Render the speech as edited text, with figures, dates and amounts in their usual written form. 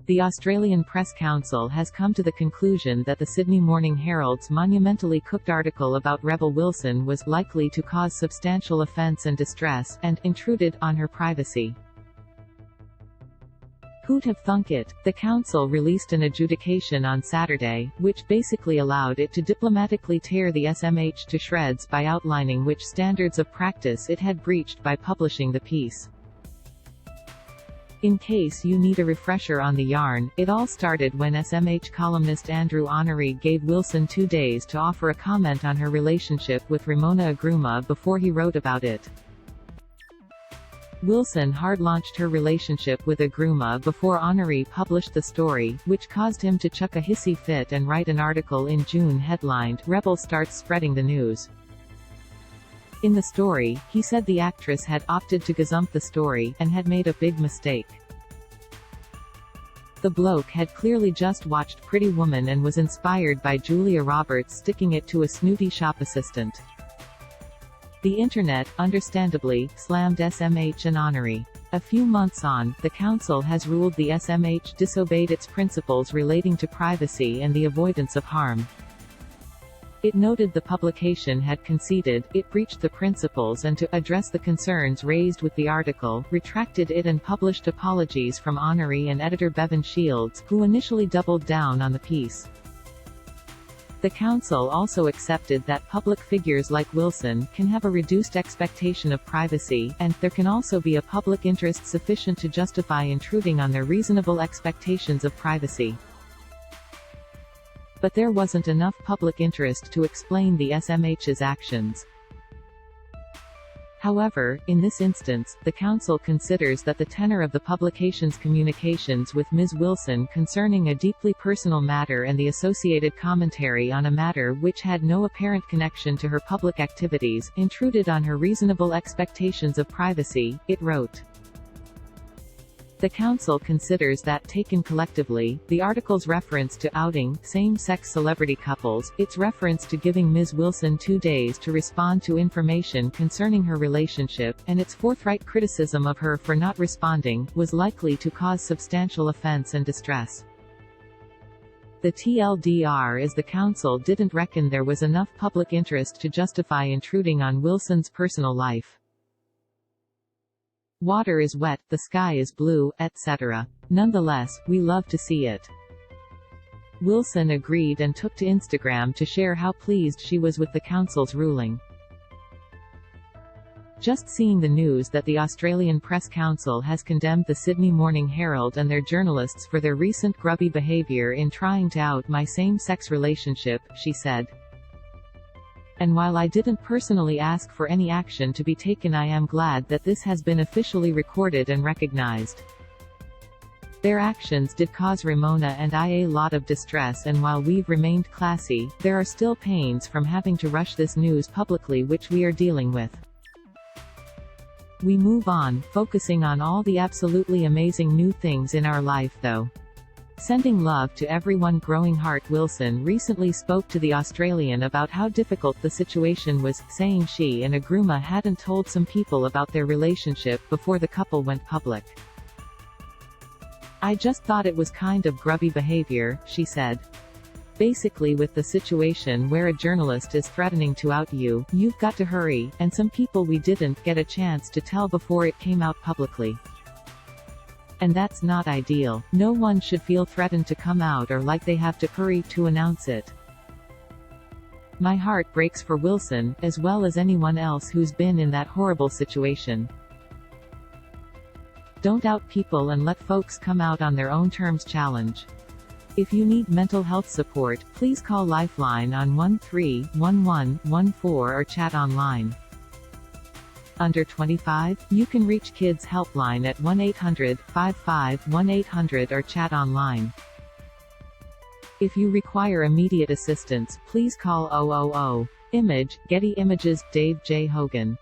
The Australian Press Council has come to the conclusion that the Sydney Morning Herald's monumentally cooked article about Rebel Wilson was likely to cause substantial offence and distress, and intruded on her privacy. Who'd have thunk it? The council released an adjudication on Saturday, which basically allowed it to diplomatically tear the SMH to shreds by outlining which standards of practice it had breached by publishing the piece. In case you need a refresher on the yarn, it all started when SMH columnist Andrew Honoré gave Wilson 2 days to offer a comment on her relationship with Ramona Agruma before he wrote about it. Wilson hard-launched her relationship with Agruma before Honoré published the story, which caused him to chuck a hissy fit and write an article in June headlined, "Rebel Starts Spreading the News." In the story, he said the actress had opted to gazump the story, and had made a big mistake. The bloke had clearly just watched Pretty Woman and was inspired by Julia Roberts sticking it to a snooty shop assistant. The internet, understandably, slammed SMH and Honoré. A few months on, the council has ruled the SMH disobeyed its principles relating to privacy and the avoidance of harm. It noted the publication had conceded it breached the principles and to address the concerns raised with the article, retracted it and published apologies from Honoré and editor Bevan Shields, who initially doubled down on the piece. The council also accepted that public figures like Wilson can have a reduced expectation of privacy, and there can also be a public interest sufficient to justify intruding on their reasonable expectations of privacy. But there wasn't enough public interest to explain the SMH's actions. However, in this instance, the council considers that the tenor of the publication's communications with Ms. Wilson concerning a deeply personal matter and the associated commentary on a matter which had no apparent connection to her public activities, intruded on her reasonable expectations of privacy, it wrote. The council considers that taken collectively, the article's reference to outing same-sex celebrity couples, its reference to giving Ms. Wilson 2 days to respond to information concerning her relationship, and its forthright criticism of her for not responding, was likely to cause substantial offense and distress. The TLDR is the council didn't reckon there was enough public interest to justify intruding on Wilson's personal life. Water is wet, the sky is blue, etc. Nonetheless, we love to see it. Wilson agreed and took to Instagram to share how pleased she was with the council's ruling. Just seeing the news that the Australian Press Council has condemned the Sydney Morning Herald and their journalists for their recent grubby behaviour in trying to out my same-sex relationship, she said. And while I didn't personally ask for any action to be taken, I am glad that this has been officially recorded and recognized. Their actions did cause Ramona and I a lot of distress, and while we've remained classy, there are still pains from having to rush this news publicly which we are dealing with. We move on, focusing on all the absolutely amazing new things in our life though. Sending love to everyone. Growing heart. Wilson recently spoke to The Australian about how difficult the situation was, saying she and Agruma hadn't told some people about their relationship before the couple went public. I just thought it was kind of grubby behavior, she said. Basically, with the situation where a journalist is threatening to out you, you've got to hurry, and some people we didn't get a chance to tell before it came out publicly. And that's not ideal. No one should feel threatened to come out or like they have to hurry to announce it. My heart breaks for Wilson, as well as anyone else who's been in that horrible situation. Don't out people and let folks come out on their own terms. Challenge. If you need mental health support, please call Lifeline on 131114 or chat online. Under 25, you can reach Kids Helpline at 1-800-55-1800 or chat online. If you require immediate assistance, please call 000. Image, Getty Images, Dave J. Hogan.